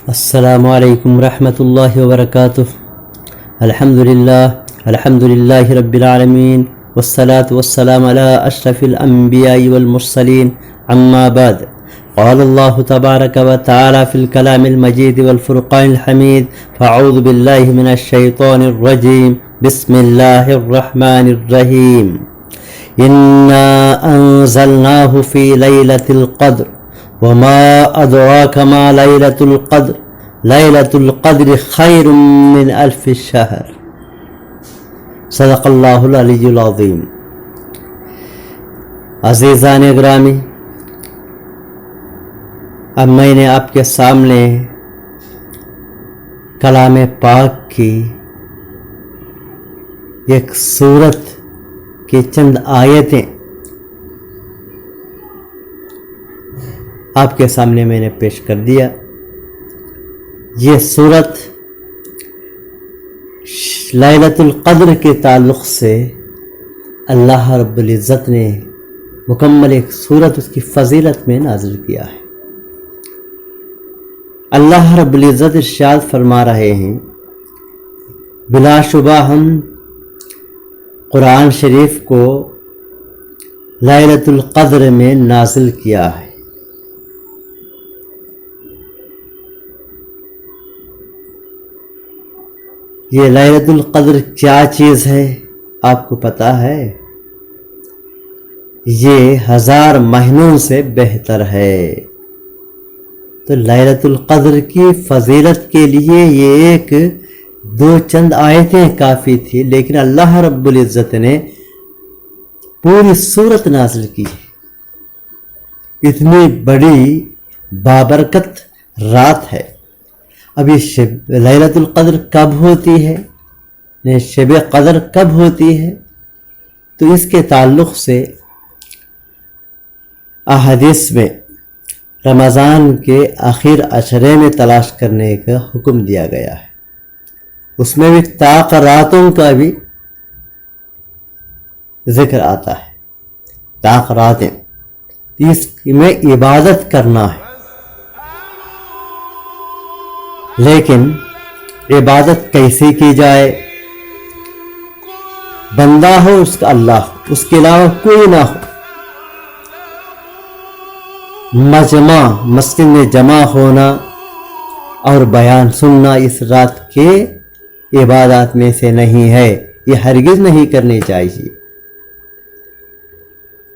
السلام علیکم ورحمۃ اللہ وبرکاتہ. الحمد للہ رب العالمین والصلاة والسلام علی اشرف الانبیاء والمرسلین. اما بعد، قال اللہ تبارک و تعالی فی الکلام المجید والفرقان الحمید. فاعوذ باللہ من الشیطان الرجیم. بسم اللہ الرحمن الرحیم. انا انزلناہ فی لیلۃ القدر وما ادراک ما لیلۃ القدر لیلۃ القدر خیر من الف شہر. صدق اللہ العلی العظیم. عزیزان گرامی، اب میں نے آپ کے سامنے کلام پاک کی ایک سورت کی چند آیتیں آپ کے سامنے میں نے پیش کر دیا. یہ سورت لیلۃ القدر کے تعلق سے اللہ رب العزت نے مکمل ایک سورت اس کی فضیلت میں نازل کیا ہے. اللہ رب العزت ارشاد فرما رہے ہیں، بلا شبہ ہم قرآن شریف کو لیلۃ القدر میں نازل کیا ہے. یہ لیلۃ القدر کیا چیز ہے آپ کو پتہ ہے؟ یہ 1000 مہینوں سے بہتر ہے. تو لیلۃ القدر کی فضیلت کے لیے یہ ایک دو چند آیتیں کافی تھی، لیکن اللہ رب العزت نے پوری سورت نازل کی. اتنی بڑی بابرکت رات ہے. اب یہ لیلۃ القدر کب ہوتی ہے، شب قدر کب ہوتی ہے؟ تو اس کے تعلق سے احادیث میں رمضان کے آخر عشرے میں تلاش کرنے کا حکم دیا گیا ہے. اس میں بھی طاق راتوں کا بھی ذکر آتا ہے. طاق راتیں، اس میں عبادت کرنا ہے. لیکن عبادت کیسے کی جائے؟ بندہ ہو اس کا اللہ ہو، اس کے علاوہ کوئی نہ ہو. مجمع مسجد میں جمع ہونا اور بیان سننا اس رات کے عبادات میں سے نہیں ہے. یہ ہرگز نہیں کرنی چاہیے.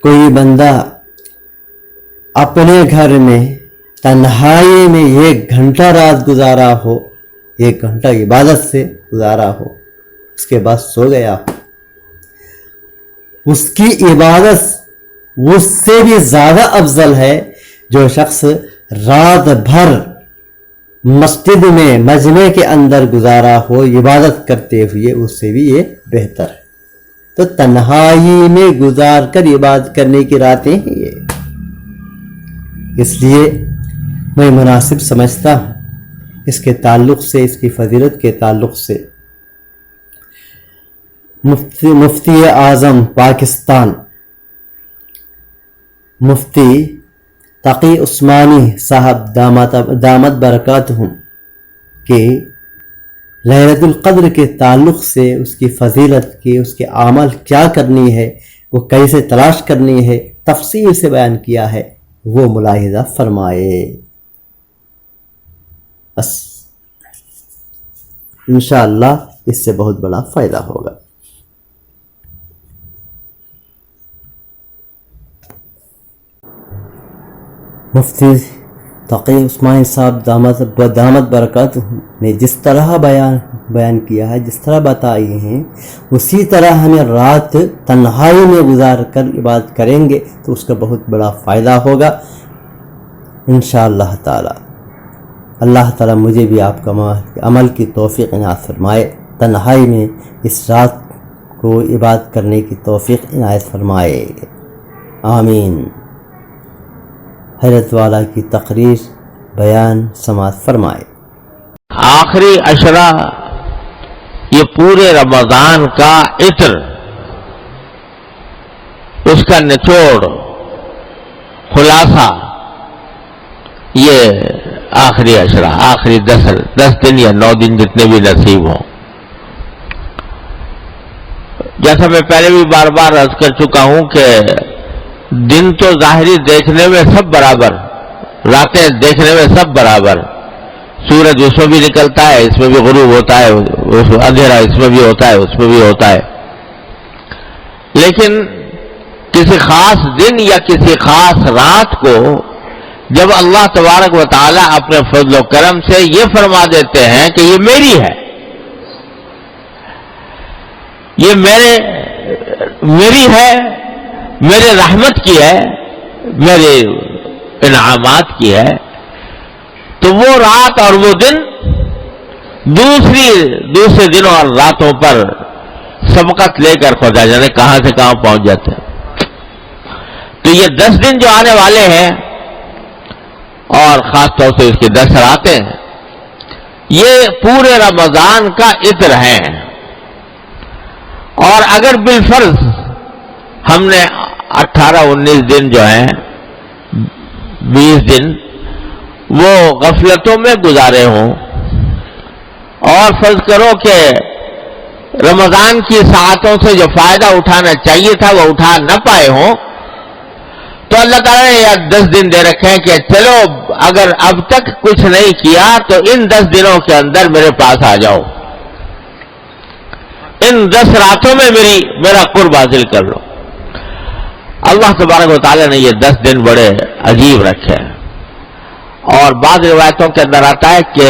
کوئی بندہ اپنے گھر میں تنہائی میں 1 گھنٹہ رات گزارا ہو، 1 گھنٹہ عبادت سے گزارا ہو، اس کے بعد سو گیا ہو، اس کی عبادت اس سے بھی زیادہ افضل ہے جو شخص رات بھر مسجد میں مجمع کے اندر گزارا ہو عبادت کرتے ہوئے، اس سے بھی یہ بہتر ہے. تو تنہائی میں گزار کر عبادت کرنے کی راتیں ہیں یہ. اس لیے میں مناسب سمجھتا ہوں اس کے تعلق سے، اس کی فضیلت کے تعلق سے مفتی اعظم پاکستان مفتی تقی عثمانی صاحب دامت برکاتہم کے لیلۃ القدر کے تعلق سے، اس کی فضیلت کی، اس کے عمل کیا کرنی ہے، وہ کیسے تلاش کرنی ہے، تفصیل سے بیان کیا ہے. وہ ملاحظہ فرمائے. بس انشاءاللہ اس سے بہت بڑا فائدہ ہوگا. مفتی تقی عثمانی صاحب دامت برکاتہ نے جس طرح بیان کیا ہے، جس طرح بتائی ہیں، اسی طرح ہمیں رات تنہائی میں گزار کر عبادت کریں گے تو اس کا بہت بڑا فائدہ ہوگا انشاءاللہ تعالی. اللہ تعالی مجھے بھی آپ کا عمل کی توفیق عنایت فرمائے. تنہائی میں اس رات کو عبادت کرنے کی توفیق عنایت فرمائے. آمین. حضرت والا کی تقریر بیان سماعت فرمائے۔ آخری عشرہ یہ پورے رمضان کا عطر، اس کا نچوڑ، خلاصہ، یہ آخری عشرہ، آخری 10 دن یا 9 دن جتنے بھی نصیب ہوں۔ جیسا میں پہلے بھی بار بار عرض کر چکا ہوں کہ دن تو ظاہری دیکھنے میں سب برابر، راتیں دیکھنے میں سب برابر، سورج اس میں بھی نکلتا ہے، اس میں بھی غروب ہوتا ہے، اندھیرا اس میں بھی ہوتا ہے، اس میں بھی ہوتا ہے، لیکن کسی خاص دن یا کسی خاص رات کو جب اللہ تبارک و تعالی اپنے فضل و کرم سے یہ فرما دیتے ہیں کہ یہ میری ہے، یہ میری ہے، میرے رحمت کی ہے، میرے انعامات کی ہے، تو وہ رات اور وہ دن دوسرے دنوں اور راتوں پر سبقت لے کر خدا جانے کہاں سے کہاں پہنچ جاتے ہیں۔ تو یہ 10 دن جو آنے والے ہیں اور خاص طور سے اس کی 10 راتیں، یہ پورے رمضان کا عطر ہیں، اور اگر بالفرض ہم نے 18-19 دن جو ہیں، 20 دن وہ غفلتوں میں گزارے ہوں، اور فرض کرو کہ رمضان کی ساعتوں سے جو فائدہ اٹھانا چاہیے تھا وہ اٹھا نہ پائے ہوں، تو اللہ تعالیٰ نے یہ 10 دن دے رکھے ہیں کہ چلو اگر اب تک کچھ نہیں کیا تو ان 10 دنوں کے اندر میرے پاس آ جاؤ، ان 10 راتوں میں میرا قرب حاصل کر لو۔ اللہ تبارک و تعالیٰ نے یہ 10 دن بڑے عجیب رکھے ہیں، اور بعض روایتوں کے اندر آتا ہے کہ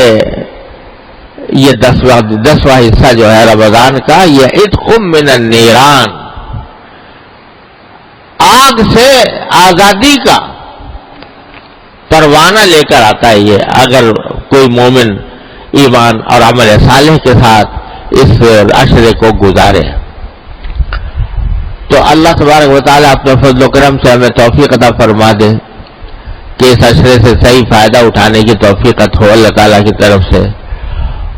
یہ 10واں حصہ جو ہے رمضان کا، یہ عتق من النیران، آگ سے آزادی کا پروانہ لے کر آتا ہے۔ یہ اگر کوئی مومن ایمان اور عمل صالح کے ساتھ اس عشرے کو گزارے تو اللہ تبارک و تعالیٰ اپنے فضل و کرم سے ہمیں توفیق عطا فرما دے کہ اس عشرے سے صحیح فائدہ اٹھانے کی توفیق ہو اللہ تعالیٰ کی طرف سے،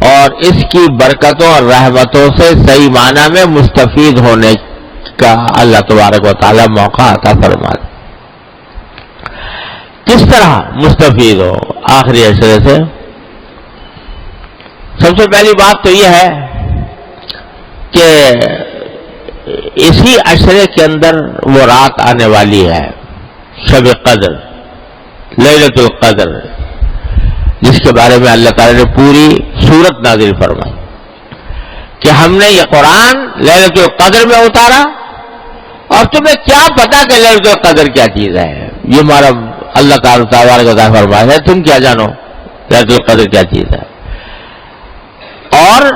اور اس کی برکتوں اور رحمتوں سے صحیح معنی میں مستفید ہونے کا اللہ تبارک و تعالیٰ موقع عطا فرما دے۔ کس طرح مستفید ہو آخری عشرے سے؟ سب سے پہلی بات تو یہ ہے کہ اسی عشرے کے اندر وہ رات آنے والی ہے، شب قدر، لیلۃ القدر، جس کے بارے میں اللہ تعالیٰ نے پوری سورت نازل فرمائی کہ ہم نے یہ قرآن لیلۃ القدر میں اتارا، اور تمہیں کیا پتا کہ لیلۃ القدر کیا چیز ہے؟ یہ ہمارا اللہ تعالیٰ تبارک و تعالیٰ فرمایا ہے، تم کیا جانو لیلۃ القدر کیا چیز ہے؟ اور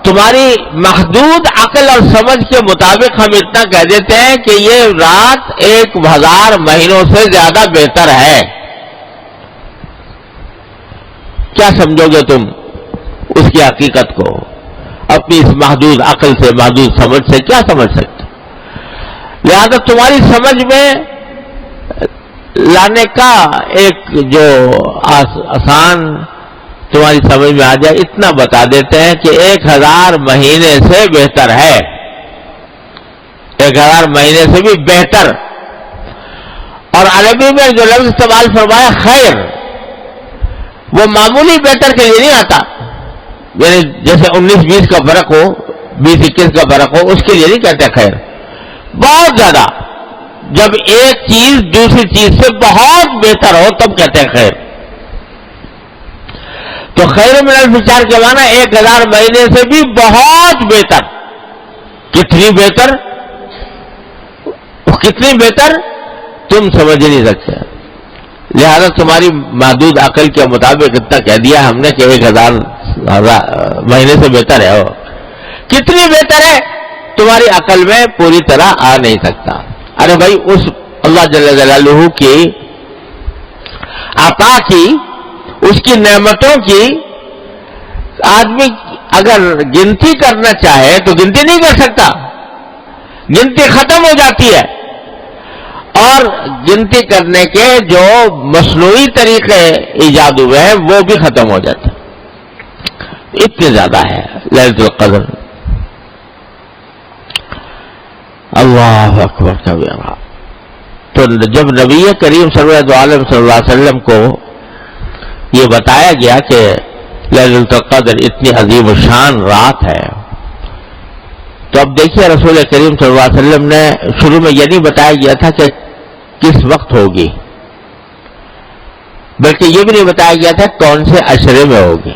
تمہاری محدود عقل اور سمجھ کے مطابق ہم اتنا کہہ دیتے ہیں کہ یہ رات 1000 مہینوں سے زیادہ بہتر ہے۔ کیا سمجھو گے تم اس کی حقیقت کو؟ اپنی اس محدود عقل سے، محدود سمجھ سے کیا سمجھ سکتے؟ لہذا تمہاری سمجھ میں لانے کا ایک جو آسان تمہاری سمجھ میں آ جائے اتنا بتا دیتے ہیں کہ 1000 مہینے سے بہتر ہے، 1000 مہینے سے بھی بہتر۔ اور عربی میں جو لفظ استعمال فرمایا خیر، وہ معمولی بہتر کے لیے نہیں آتا، یعنی جیسے 19-20 کا فرق ہو، 20-21 کا فرق ہو، اس کے لیے نہیں کہتے خیر، بہت زیادہ، جب ایک چیز دوسری چیز سے بہت بہتر ہو تب کہتے ہیں خیر۔ تو خیر من الف کے معنی 1000 مہینے سے بھی بہت بہتر۔ کتنی بہتر؟ کتنی بہتر تم سمجھ نہیں سکتے، لہذا تمہاری محدود عقل کے مطابق اتنا کہہ دیا ہم نے کہ 1000 مہینے سے بہتر ہے۔ وہ کتنی بہتر ہے تمہاری عقل میں پوری طرح آ نہیں سکتا۔ ارے بھائی، اس اللہ جل جلالہ کی عطا کی، اس کی نعمتوں کی آدمی اگر گنتی کرنا چاہے تو گنتی نہیں کر سکتا، گنتی ختم ہو جاتی ہے۔ اور اور گنتی کرنے کے جو مصنوعی طریقے ایجاد ہوئے ہیں وہ بھی ختم ہو جاتے ہیں. اتنے زیادہ ہے لیلۃ القدر. اللہ اکبر کبیرہ. تو جب نبی کریم صلی اللہ علیہ وسلم کو یہ بتایا گیا کہ لیلۃ القدر اتنی عظیم الشان رات ہے، تو اب دیکھیے رسول کریم صلی اللہ علیہ وسلم نے شروع میں یہ نہیں بتایا گیا تھا کہ کس وقت ہوگی، بلکہ یہ بھی نہیں بتایا گیا تھا کون سے عشرے میں ہوگی.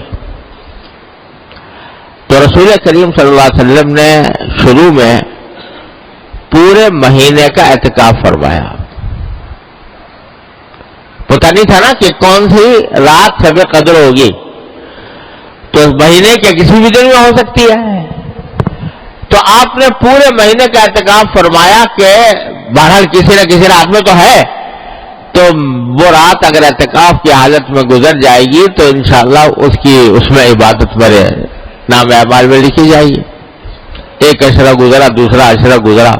تو رسول کریم صلی اللہ علیہ وسلم نے شروع میں پورے مہینے کا اعتکاف فرمایا. پتہ نہیں تھا نا کہ کون سی رات شب قدر ہوگی، تو اس مہینے کے کسی بھی دن میں ہو سکتی ہے. تو آپ نے پورے مہینے کا اعتکاف فرمایا کہ بہرحال کسی نہ کسی رات میں تو ہے، تو وہ رات اگر اعتکاف کی حالت میں گزر جائے گی تو انشاءاللہ اس میں عبادت میرے نام اعمال میں لکھی جائے گی. ایک عشرہ گزرا، دوسرا عشرہ گزرا،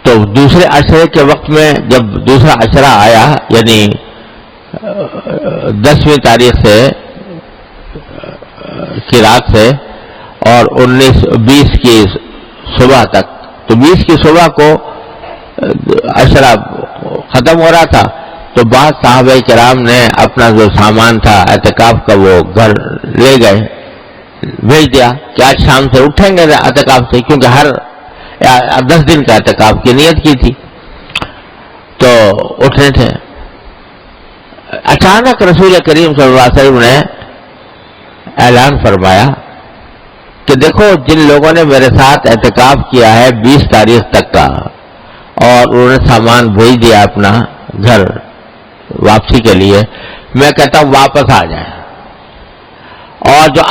تو دوسرے عشرے کے وقت میں جب دوسرا عشرہ آیا، یعنی 10ویں تاریخ سے کی رات سے اور 20 کی صبح تک، تو 20 کی صبح کو عشرہ ختم ہو رہا تھا، تو بعض صحابہ کرام نے اپنا جو سامان تھا اعتکاف کا وہ گھر لے گئے، بھیج دیا کہ آج شام سے اٹھیں گے اعتکاف سے، کیونکہ ہر 10 دن کا اعتکاف کی نیت کی تھی. تو اٹھنے تھے. اچانک رسول کریم صلی اللہ علیہ وسلم نے اعلان فرمایا کہ دیکھو جن لوگوں نے میرے ساتھ اعتکاف کیا ہے 20 تاریخ تک کا، اور انہوں نے سامان بھیج دیا اپنا گھر واپسی کے لیے، میں کہتا ہوں واپس آ جائیں، اور جو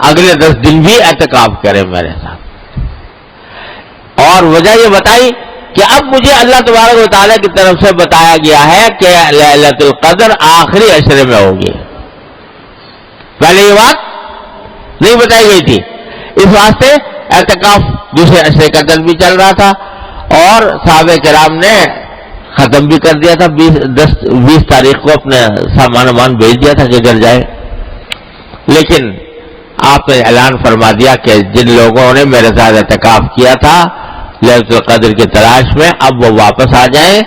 اگلے 10 دن بھی اعتکاف کریں میرے ساتھ. اور وجہ یہ بتائی کہ اب مجھے اللہ تبارک و تعالیٰ کی طرف سے بتایا گیا ہے کہ لیلۃ القدر آخری عشرے میں ہوگی. پہلے یہ بات نہیں بتائی گئی تھی، اس واسطے اعتکاف دوسرے عشرے کا دن بھی چل رہا تھا، اور صحابہ کرام نے ختم بھی کر دیا تھا. 20 تاریخ کو اپنے سامان بھیج دیا تھا کہ گھر جائے. لیکن آپ نے اعلان فرما دیا کہ جن لوگوں نے میرے ساتھ اعتکاف کیا تھا لیلۃ القدر کی تلاش میں، اب وہ واپس آ جائیں،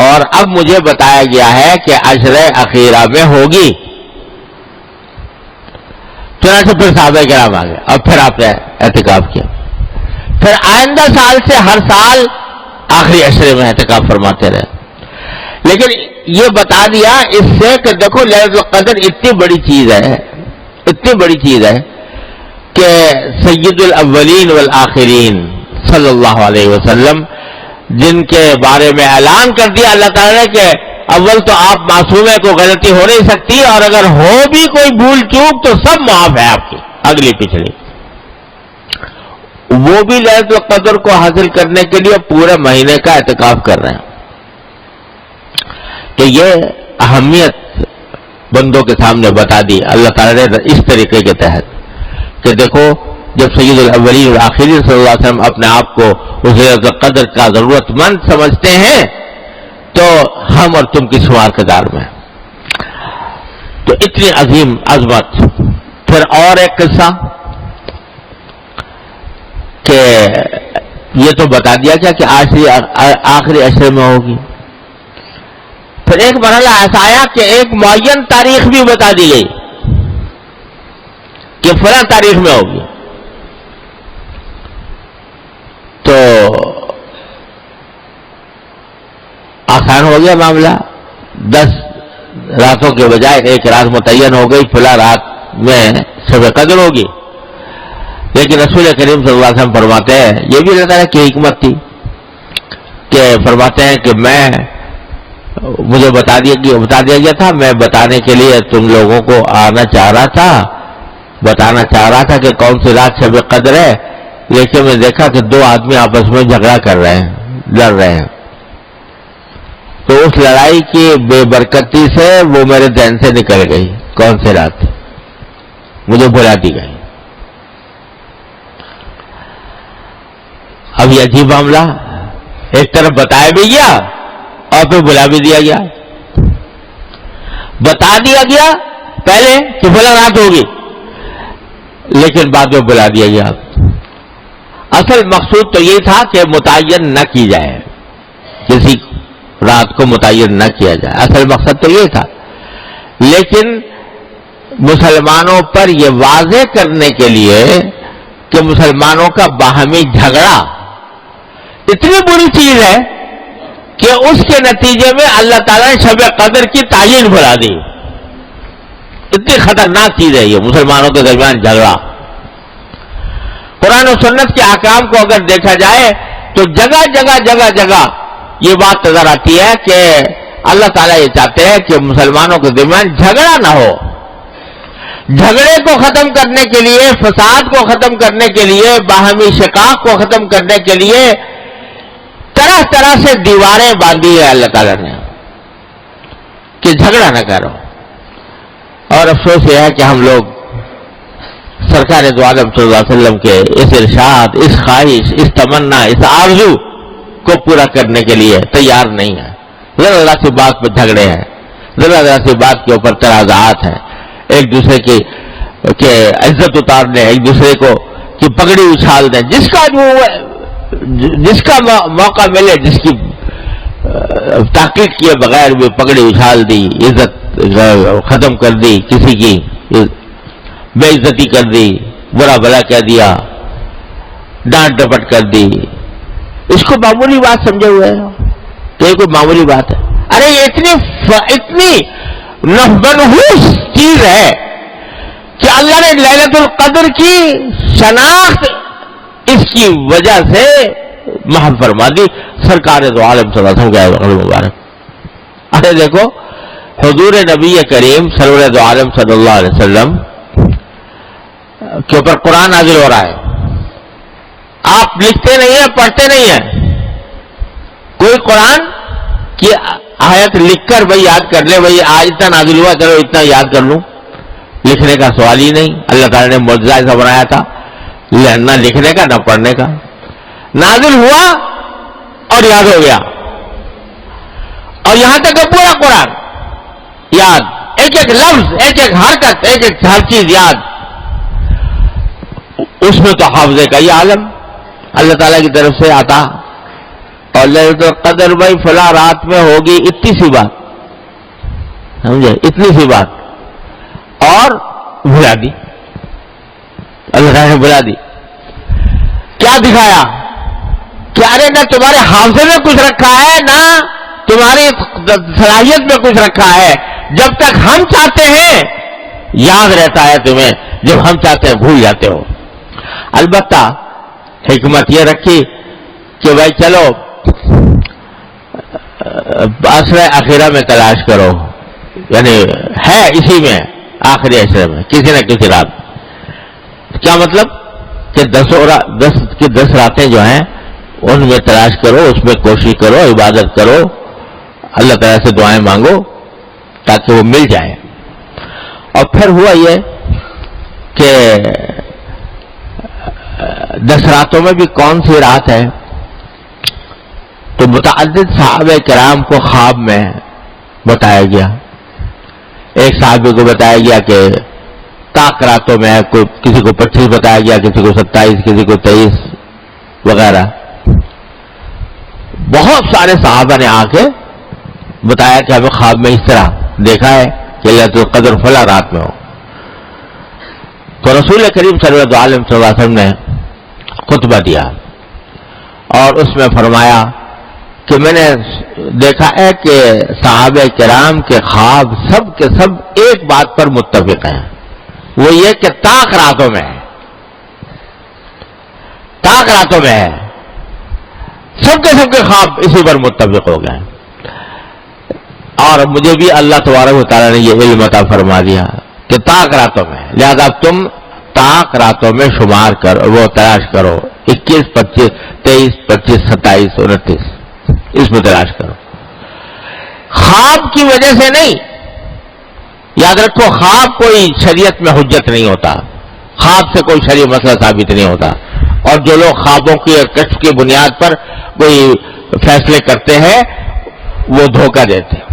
اور اب مجھے بتایا گیا ہے کہ عشرہ اخیرہ میں ہوگی. چنانچہ پھر صحابہ کرام آ گئے، اور پھر آپ نے اعتکاف کیا. پھر آئندہ سال سے ہر سال آخری عشرے میں اعتکاف فرماتے رہے. لیکن یہ بتا دیا اس سے کہ دیکھو لیلۃ القدر اتنی بڑی چیز ہے، اتنی بڑی چیز ہے کہ سید الاولین والآخرین صلی اللہ علیہ وسلم، جن کے بارے میں اعلان کر دیا اللہ تعالیٰ نے کہ اول تو آپ معصوم ہیں، کوئی غلطی ہو نہیں سکتی، اور اگر ہو بھی کوئی بھول چوک تو سب معاف ہے آپ کی اگلی پچھلی. وہ بھی لیلۃ القدر کو حاصل کرنے کے لیے پورے مہینے کا اعتکاف کر رہے ہیں. تو یہ اہمیت بندوں کے سامنے بتا دی اللہ تعالیٰ نے اس طریقے کے تحت کہ دیکھو جب سید الاولین والآخرین صلی اللہ علیہ وسلم اپنے آپ کو اس لیلۃ القدر کا ضرورت مند سمجھتے ہیں تو ہم اور تم کس شمار کے دار میں. تو اتنی عظیم عظمت. پھر اور ایک قصہ کہ یہ تو بتا دیا گیا کہ آخری عشرے میں ہوگی. پھر ایک مرحلہ ایسا آیا کہ ایک معین تاریخ بھی بتا دی گئی کہ فلاں تاریخ میں ہوگی. تو آسان ہو گیا معاملہ، 10 راتوں کے بجائے ایک رات متعین ہو گئی، فلاں رات میں شب قدر ہوگی. لیکن رسول کریم صلی اللہ علیہ وسلم فرماتے ہیں، یہ بھی اللہ تعالیٰ کی حکمت تھی کہ فرماتے ہیں کہ مجھے بتا دیا گیا تھا، میں بتانے کے لیے تم لوگوں کو آنا چاہ رہا تھا، بتانا چاہ رہا تھا کہ کون سی رات شب قدر ہے، لیکن میں دیکھا کہ 2 آدمی آپس میں جھگڑا کر رہے ہیں، لڑ رہے ہیں. تو اس لڑائی کی بے برکتی سے وہ میرے ذہن سے نکل گئی کون سی رات، مجھے بلا دی گئی. اب یہ عجیب معاملہ ایک طرف بتایا بھی گیا اور پھر بلا بھی دیا گیا. بتا دیا گیا پہلے کہ فلاں رات ہوگی، لیکن بعد میں بلا دیا گیا. اصل مقصود تو یہ تھا کہ متعین نہ کی جائے، کسی رات کو متعین نہ کیا جائے، اصل مقصد تو یہ تھا. لیکن مسلمانوں پر یہ واضح کرنے کے لیے کہ مسلمانوں کا باہمی جھگڑا اتنی بری چیز ہے کہ اس کے نتیجے میں اللہ تعالیٰ نے شب قدر کی تعین بلا دی. اتنی خطرناک چیز ہے یہ مسلمانوں کے درمیان جھگڑا. قرآن و سنت کے احکام کو اگر دیکھا جائے تو جگہ جگہ جگہ جگہ یہ بات نظر آتی ہے کہ اللہ تعالیٰ یہ چاہتے ہیں کہ مسلمانوں کے درمیان جھگڑا نہ ہو. جھگڑے کو ختم کرنے کے لیے، فساد کو ختم کرنے کے لیے، باہمی شقاق کو ختم کرنے کے لیے طرح طرح سے دیواریں باندھی ہے اللہ تعالیٰ نے کہ جھگڑا نہ کرو. اور افسوس یہ ہے کہ ہم لوگ سرکار دو عالم صلی اللہ علیہ وسلم کے اس ارشاد، اس خواہش، اس تمنا، اس آرزو کو پورا کرنے کے لیے تیار نہیں ہے. ذرا ذرا سی بات پہ جھگڑے ہیں، ذرا ذرا سی بات کے اوپر تنازعات ہیں، ایک دوسرے کی عزت اتارنے، ایک دوسرے کو کی پگڑی اچھال دیں. جس کا موقع ملے، جس کی تحقیق کیے بغیر بھی پگڑی اچھال دی، عزت ختم کر دی، کسی کی بے عزتی کر دی، برا بھلا کہہ دیا، ڈانٹ ڈپٹ کر دی. اس کو معمولی بات سمجھے ہوئے ہیں تو یہ کوئی معمولی بات ہے؟ ارے یہ اتنی منحوس چیز ہے کہ اللہ نے لیلۃ القدر کی شناخت اس کی وجہ سے محو فرما دی. سرکار دو عالم صلی اللہ علیہ وسلم مبارک. ارے دیکھو حضور نبی کریم سرور دو عالم صلی اللہ علیہ وسلم کے اوپر قرآن نازل ہو رہا ہے. آپ لکھتے نہیں ہیں، پڑھتے نہیں ہیں. کوئی قرآن کی آیت لکھ کر بھائی یاد کر لے، بھائی آج اتنا نازل ہوا، چلو اتنا یاد کر لوں. لکھنے کا سوال ہی نہیں. اللہ تعالیٰ نے معجزہ ایسا بنایا تھا، نہ لکھنے کا نہ پڑھنے کا. نازل ہوا اور یاد ہو گیا. اور یہاں تک کہ پورا قرآن یاد، ایک ایک لفظ، ایک ایک حرکت، ایک ایک ہر چیز یاد. اس میں تو حافظے کا یہ عالم اللہ تعالیٰ کی طرف سے آتا. اور لیلۃ القدر بھائی فلاں رات میں ہوگی، اتنی سی بات، سمجھے، اتنی سی بات، اور بھلا دی. اللہ تعالیٰ نے بھلا دی. کیا دکھایا کہ ارے نہ تمہارے حافظے میں کچھ رکھا ہے، نہ تمہاری صلاحیت میں کچھ رکھا ہے. جب تک ہم چاہتے ہیں یاد رہتا ہے تمہیں، جب ہم چاہتے ہیں بھول جاتے ہو. البتہ حکمت یہ رکھی کہ بھائی چلو عشرہ اخیرہ میں تلاش کرو، یعنی ہے اسی میں آخری عشرے میں کسی نہ کسی رات. کیا مطلب کہ 10 راتیں جو ہیں ان میں تلاش کرو، اس میں کوشش کرو، عبادت کرو، اللہ تعالیٰ سے دعائیں مانگو تاکہ وہ مل جائے. اور پھر ہوا یہ کہ 10 راتوں میں بھی کون سی رات ہے؟ تو متعدد صحابہ کرام کو خواب میں بتایا گیا. ایک صحابی کو بتایا گیا کہ طاق راتوں میں، کسی کو 25 بتایا گیا، کسی کو 27، کسی کو 23 وغیرہ. بہت سارے صحابہ نے آ کے بتایا کہ ہمیں خواب میں اس طرح دیکھا ہے کہ لیلۃ القدر فلاں رات میں ہو. تو رسول کریم صلی اللہ علیہ وسلم نے خطبہ دیا اور اس میں فرمایا کہ میں نے دیکھا ہے کہ صحابہ کرام کے خواب سب کے سب ایک بات پر متفق ہیں، وہ یہ کہ طاق راتوں میں ہے، طاق راتوں میں ہے. سب کے خواب اسی پر متفق ہو گئے. اور مجھے بھی اللہ تبارک و تعالیٰ نے یہ علم عطا فرما دیا کہ طاق راتوں میں، لہذا تم طاق راتوں میں شمار کرو، وہ تلاش کرو، 21، 25، 23، 25، 27، 29 اس میں تلاش کرو. خواب کی وجہ سے نہیں. یاد رکھو خواب کوئی شریعت میں حجت نہیں ہوتا، خواب سے کوئی شرعی مسئلہ ثابت نہیں ہوتا. اور جو لوگ خوابوں کی کشف کی بنیاد پر کوئی فیصلے کرتے ہیں وہ دھوکہ دیتے ہیں.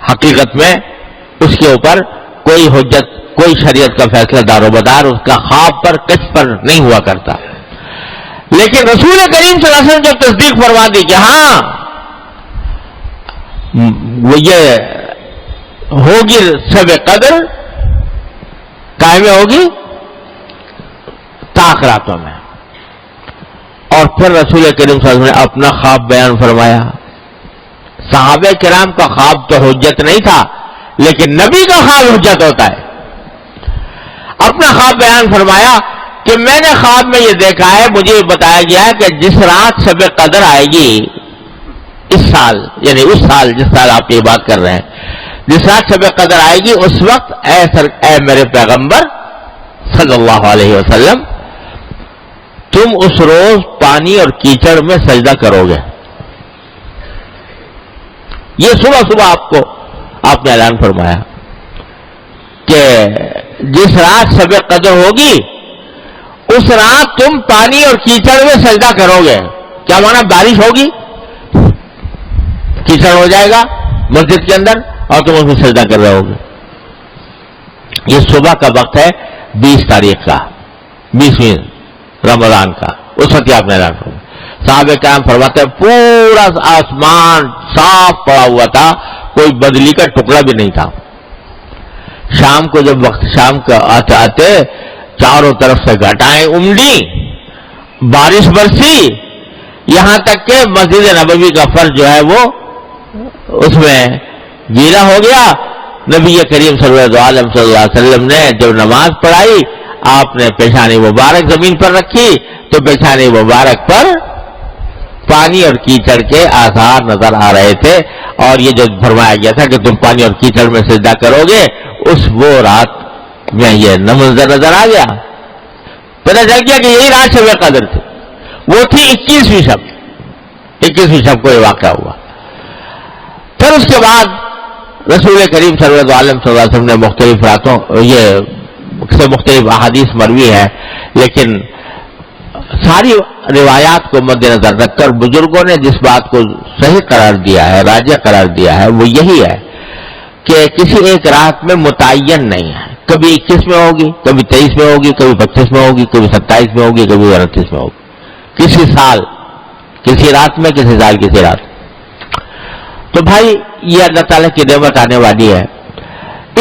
حقیقت میں اس کے اوپر کوئی حجت، کوئی شریعت کا فیصلہ دار و بدار اس کا خواب پر کچھ پر نہیں ہوا کرتا. لیکن رسول کریم صلی اللہ علیہ وسلم جب تصدیق فرما دی کہ ہاں وہ یہ ہوگی شب قدر قائم ہوگی طاق راتوں میں، اور پھر رسول کریم صلی اللہ علیہ وسلم نے اپنا خواب بیان فرمایا. صحابہ کرام کا خواب تو حجت نہیں تھا، لیکن نبی کا خواب حجت ہوتا ہے. اپنا خواب بیان فرمایا کہ میں نے خواب میں یہ دیکھا ہے، مجھے یہ بتایا گیا ہے کہ جس رات شب قدر آئے گی اس سال، یعنی اس سال جس سال آپ یہ بات کر رہے ہیں، جس رات شب قدر آئے گی اس وقت اے میرے پیغمبر صلی اللہ علیہ وسلم، تم اس روز پانی اور کیچڑ میں سجدہ کرو گے. یہ صبح صبح آپ نے اعلان فرمایا کہ جس رات شب قدر ہوگی اس رات تم پانی اور کیچڑ میں سجدہ کرو گے. کیا مانا؟ بارش ہوگی، کیچڑ ہو جائے گا مسجد کے اندر اور تم اس میں سجدہ کر رہے ہوگے. یہ صبح کا وقت ہے 20 تاریخ کا، 20ویں رمضان کا. اس وقت آپ نے اعلان فرمایا. صحابہ کرام فرماتے ہیں پورا آسمان صاف پڑا ہوا تھا، کوئی بدلی کا ٹکڑا بھی نہیں تھا. شام کو جب وقت شام کا آتے چاروں طرف سے گھٹائیں امڑی، بارش برسی، یہاں تک کہ مسجد نبوی کا فرش جو ہے وہ اس میں گیلا ہو گیا. نبی کریم صلی اللہ علیہ وسلم نے جب نماز پڑھائی، آپ نے پیشانی مبارک زمین پر رکھی تو پیشانی مبارک پر پانی اور کیچڑ کے آثار نظر آ رہے تھے. اور یہ جو فرمایا گیا تھا کہ تم پانی اور کیچڑ میں سجدہ کرو گے، اس وہ رات میں یہ منظر نظر آ گیا. پتہ چل گیا کہ یہی رات شب قدر تھی. وہ تھی 21ویں شب. 21ویں شب کو یہ واقعہ ہوا. پھر اس کے بعد رسول کریم صلی اللہ علیہ وسلم نے مختلف راتوں یہ سے مختلف احادیث مروی ہے، لیکن ساری روایات کو مد نظر رکھ کر بزرگوں نے جس بات کو صحیح قرار دیا ہے، راجح قرار دیا ہے، وہ یہی ہے کہ کسی ایک رات میں متعین نہیں ہے. کبھی 21 میں ہوگی، کبھی 23 میں ہوگی، کبھی 25 میں ہوگی، کبھی 27 میں ہوگی، کبھی 29 میں ہوگی. کسی سال کسی رات میں، کسی سال کسی رات. تو بھائی یہ اللہ تعالیٰ کی نعمت آنے والی ہے،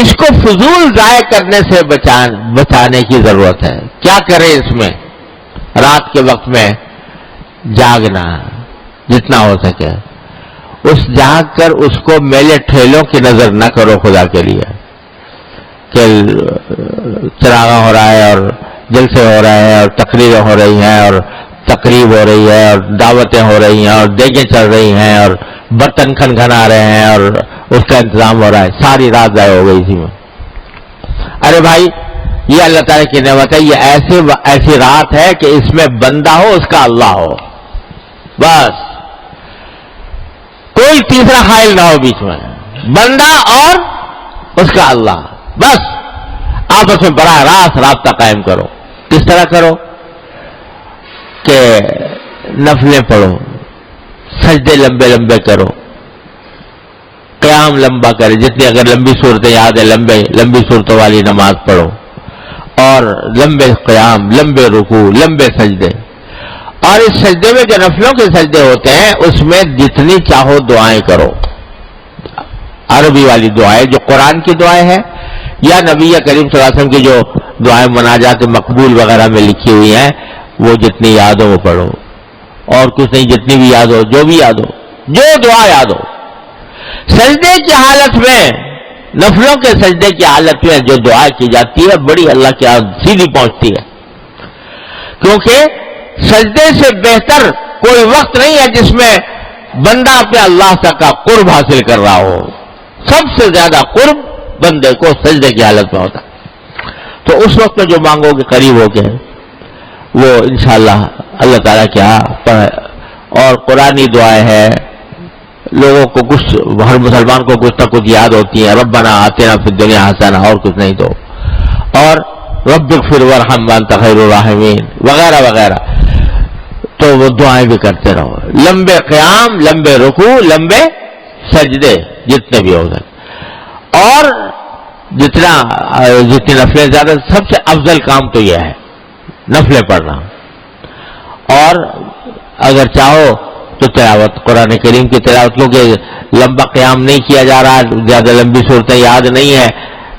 اس کو فضول ضائع کرنے سے بچانے کی ضرورت ہے. کیا کریں اس میں؟ رات کے وقت میں جاگنا جتنا ہو سکے. اس جاگ کر اس کو میلے ٹھیلوں کی نظر نہ کرو خدا کے لیے کہ چراغاں ہو رہا ہے اور جلسے ہو رہے ہیں اور تقریریں ہو رہی ہیں اور تقریب ہو رہی ہے اور دعوتیں ہو رہی ہیں اور دیگیں چل رہی ہیں اور برتن کھنکھنا رہے ہیں اور اس کا انتظام ہو رہا ہے. ساری رات ضائع ہو گئی اسی میں. ارے بھائی یہ اللہ تعالیٰ کی نعمت ہے. یہ ایسی رات ہے کہ اس میں بندہ ہو، اس کا اللہ ہو. بس کوئی تیسرا حائل نہ ہو بیچ میں، بندہ اور اس کا اللہ. بس آپس میں براہ راست رابطہ قائم کرو. کس طرح کرو؟ کہ نفلیں پڑھو، سجدے لمبے لمبے کرو، قیام لمبا کرے. جتنی اگر لمبی صورتیں یاد ہے لمبی صورتوں والی نماز پڑھو، اور لمبے قیام، لمبے رکوع، لمبے سجدے. اور اس سجدے میں جو نفلوں کے سجدے ہوتے ہیں اس میں جتنی چاہو دعائیں کرو. عربی والی دعائیں جو قرآن کی دعائیں ہیں یا نبی کریم صلی اللہ علیہ وسلم کی جو دعائیں مناجات مقبول وغیرہ میں لکھی ہوئی ہیں، وہ جتنی یاد ہو وہ پڑھو. اور کچھ نہیں، جتنی بھی یاد ہو، جو بھی یاد ہو، جو دعا یاد ہو. سجدے کی حالت میں، نفلوں کے سجدے کی حالت میں جو دعا کی جاتی ہے بڑی اللہ کے ہاں سیدھی پہنچتی ہے. کیونکہ سجدے سے بہتر کوئی وقت نہیں ہے جس میں بندہ اپنے اللہ تک کا قرب حاصل کر رہا ہو. سب سے زیادہ قرب بندے کو سجدے کی حالت میں ہوتا. تو اس وقت میں جو مانگو گے قریب ہو کے وہ انشاءاللہ اللہ تعالیٰ کے ہاں. اور قرآنی دعائیں ہیں، لوگوں کو کچھ، ہر مسلمان کو کچھ نہ کچھ یاد ہوتی ہیں. ربنا آتنا فی الدنیا حسنہ، اور کچھ نہیں تو، اور رب اغفر وارحم وانت خیر الراحمین وغیرہ وغیرہ. تو تو وہ دعائیں بھی کرتے رہو، لمبے قیام، لمبے رکوع، لمبے سجدے جتنے بھی ہو گئے، اور جتنی نفلیں زیادہ، سب سے افضل کام تو یہ ہے نفلیں پڑھنا. اور اگر چاہو تو تلاوت، قرآن کریم کی تلاوت، کیونکہ لمبا قیام نہیں کیا جا رہا، زیادہ لمبی صورتیں یاد نہیں ہے،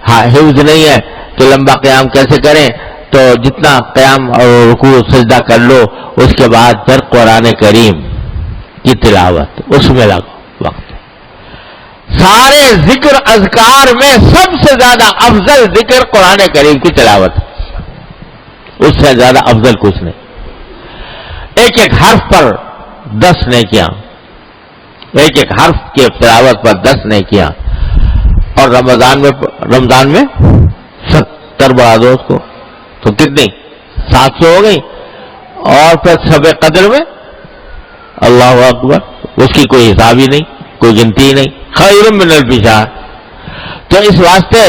حفظ نہیں ہے، تو لمبا قیام کیسے کریں؟ تو جتنا قیام اور رکوع سجدہ کر لو، اس کے بعد پھر قرآن کریم کی تلاوت، اس میں لگو وقت. سارے ذکر اذکار میں سب سے زیادہ افضل ذکر قرآن کریم کی تلاوت، اس سے زیادہ افضل کچھ نہیں. ایک ایک حرف پر 10 نیکیاں، ایک ایک حرف کی تلاوت پر 10 نیکیاں. اور رمضان میں 70 بڑھا دو اس کو تو کتنی 700 ہو گئی. اور پھر شب قدر میں اللہ اکبر، اس کی کوئی حساب ہی نہیں، کوئی گنتی نہیں، خیر من البشار. تو اس واسطے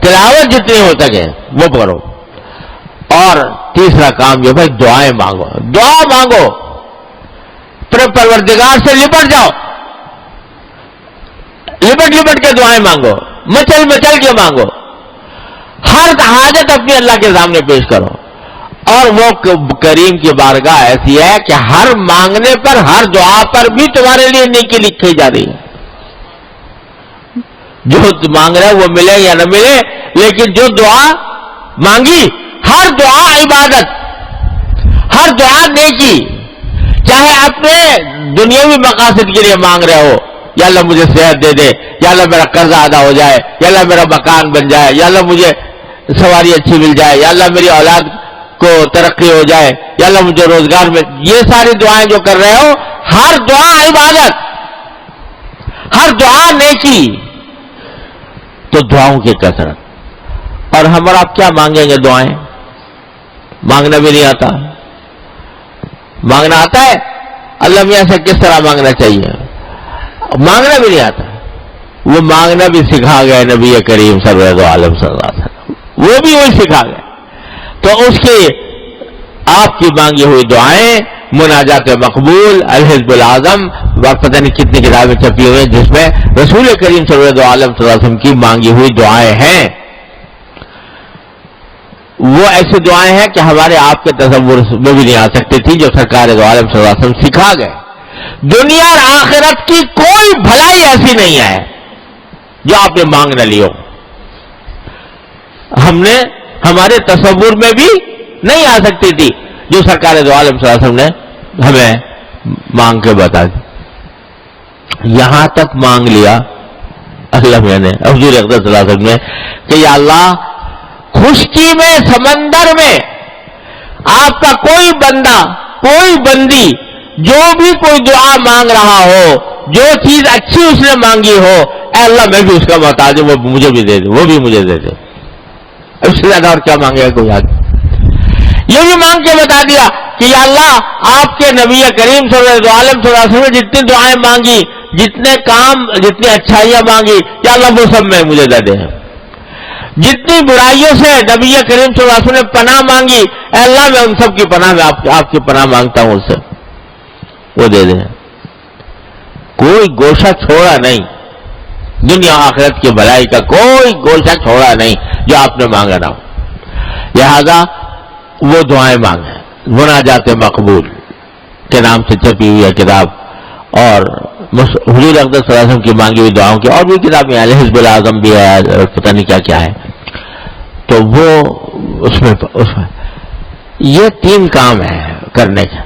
تلاوت جتنی ہو سکے وہ کرو. اور تیسرا کام یہ بھائی دعائیں مانگو، دعا مانگو، پروردگار سے لپٹ جاؤ، لپٹ کے دعائیں مانگو، مچل کے مانگو، ہر حاجت اپنی اللہ کے سامنے پیش کرو. اور وہ کریم کی بارگاہ ایسی ہے کہ ہر مانگنے پر، ہر دعا پر بھی تمہارے لیے نیکی لکھی جا رہی ہے. جو مانگ رہے وہ ملے یا نہ ملے، لیکن جو دعا مانگی، ہر دعا عبادت، ہر دعا نیکی. چاہے اپنے دنیاوی مقاصد کے لیے مانگ رہے ہو، یا اللہ مجھے صحت دے دے، یا اللہ میرا قرض ادا ہو جائے، یا اللہ میرا مکان بن جائے، یا اللہ مجھے سواری اچھی مل جائے، یا اللہ میری اولاد کو ترقی ہو جائے، یا اللہ مجھے روزگار میں، یہ ساری دعائیں جو کر رہے ہو، ہر دعا عبادت، ہر دعا نیکی. تو دعاؤں کی کثرت. اور ہم اور آپ کیا مانگیں گے؟ دعائیں مانگنا بھی نہیں آتا. مانگنا آتا ہے؟ اللہ میاں سے کس طرح مانگنا چاہیے؟ مانگنا بھی نہیں آتا. وہ مانگنا بھی سکھا گئے نبی کریم سرور عالم صلی اللہ علیہ وسلم، وہ بھی وہی سکھا گئے. تو اس کی آپ کی مانگی ہوئی دعائیں، مناجات مقبول، الحزب العظم، پتہ نہیں کتنی کتابیں چھپی ہوئی ہیں جس میں رسول کریم سرور عالم صلی اللہ علیہ وسلم کی مانگی ہوئی دعائیں ہیں. وہ ایسی دعائیں ہیں کہ ہمارے آپ کے تصور میں بھی نہیں آ سکتی تھی، جو سرکار دو عالم صلی اللہ علیہ وسلم سکھا گئے. دنیا اور آخرت کی کوئی بھلائی ایسی نہیں ہے جو آپ نے مانگ نہ لی ہو. ہمارے تصور میں بھی نہیں آ سکتی تھی جو سرکار دو عالم صلی اللہ علیہ وسلم نے ہمیں مانگ کے بتا دی. یہاں تک مانگ لیا اللہ نے، حضور اقدس صلی اللہ علیہ وسلم نے، کہ یا اللہ خشکی میں، سمندر میں آپ کا کوئی بندہ، کوئی بندی جو بھی کوئی دعا مانگ رہا ہو، جو چیز اچھی اس نے مانگی ہو، اے اللہ میں بھی اس کا محتاج ہوں، وہ مجھے بھی دے دے، وہ بھی مجھے دے دے. اس سے زیادہ اور کیا مانگے گا کوئی آدمی؟ یہ بھی مانگ کے بتا دیا کہ یا اللہ آپ کے نبی کریم صلی اللہ علیہ وسلم نے جتنی دعائیں مانگی، جتنے کام، جتنی اچھائیاں مانگی، یا اللہ وہ سب میں مجھے دے دے. جتنی برائیوں سے نبی کریم صلی اللہ علیہ وسلم نے پناہ مانگی، اے اللہ میں ان سب کی پناہ میں آپ کی پناہ مانگتا ہوں، اس سے وہ دے دیں. کوئی گوشہ چھوڑا نہیں، دنیا آخرت کی بھلائی کا کوئی گوشہ چھوڑا نہیں جو آپ نے مانگا نہ ہو. لہذا وہ دعائیں مانگیں. مناجات مقبول کے نام سے چھپی ہوئی ہے کتاب، اور حضور اقدس صلی اللہ علیہ وسلم کی مانگی ہوئی دعاؤں کی اور بھی کتابیں ہیں، حزب العظم بھی ہے، پتہ نہیں کیا کیا ہے. تو وہ اس میں یہ 3 کام ہے کرنے کے.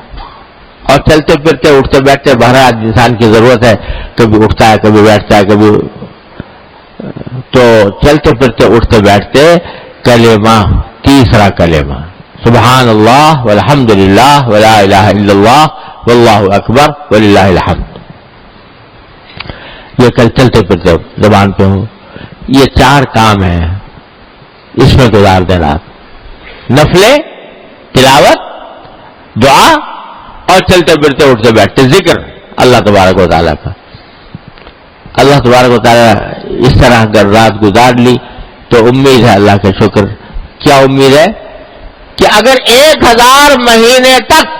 اور چلتے پھرتے، اٹھتے بیٹھتے، بہرحال انسان کی ضرورت ہے، کبھی اٹھتا ہے، کبھی بیٹھتا ہے، کبھی. تو چلتے پھرتے، اٹھتے بیٹھتے کلمہ، تیسرا کلمہ، سبحان اللہ والحمد للہ ولا الہ الا اللہ واللہ اکبر وللہ الحمد. یہ کل چلتے پھرتے زبان پہ ہوں. یہ 4 کام ہیں، اس میں گزار دیں رات. نفلیں، تلاوت، دعا، اور چلتے پھرتے اٹھتے بیٹھتے ذکر اللہ تبارک و تعالیٰ کا. اللہ تبارک و تعالیٰ اس طرح اگر رات گزار لی تو امید ہے اللہ کا شکر. کیا امید ہے؟ کہ اگر 1000 مہینے تک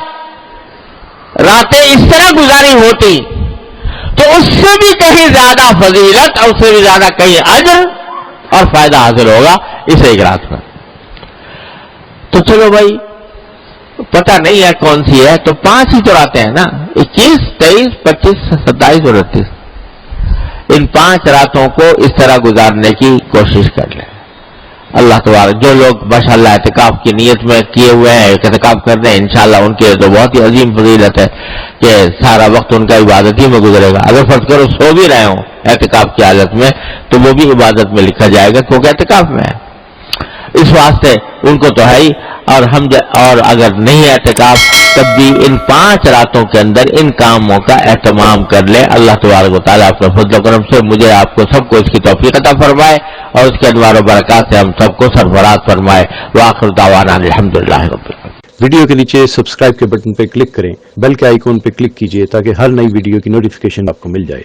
راتیں اس طرح گزاری ہوتی تو اس سے بھی کہیں زیادہ فضیلت اور اس سے بھی زیادہ کہیں اجر اور فائدہ حاصل ہوگا اس ایک رات میں. تو چلو بھائی پتہ نہیں ہے کون سی ہے، تو 5 ہی تو راتیں ہیں نا، 21، 23، 25، 27 اور 28. ان 5 راتوں کو اس طرح گزارنے کی کوشش کر لیں. اللہ تبارک، جو لوگ ماشاءاللہ اعتکاف کی نیت میں کیے ہوئے ہیں، اعتکاف کر رہے ہیں، انشاءاللہ ان کے تو بہت ہی عظیم فضیلت ہے کہ سارا وقت ان کا عبادت ہی میں گزرے گا. اگر فرض کرو سو بھی رہے ہوں اعتکاف کی حالت میں تو وہ بھی عبادت میں لکھا جائے گا کیونکہ اعتکاف میں ہے. اس واسطے ان کو تو ہے ہی، اور اگر نہیں ہے اعتکاف تب بھی ان 5 راتوں کے اندر ان کاموں کا اہتمام کر لے. اللہ تبارک و تعالیٰ اپنے فضل و کرم سے مجھے آپ کو سب کو اس کی توفیق عطا فرمائے اور اس کے انوار و برکات سے ہم سب کو سرفراز فرمائے. وآخر دعوانا الحمدللہ رب العالمین. ویڈیو کے نیچے سبسکرائب کے بٹن پہ کلک کریں، بیل کے آئیکن پہ کلک کیجئے تاکہ ہر نئی ویڈیو کی نوٹیفیکیشن آپ کو مل جائے.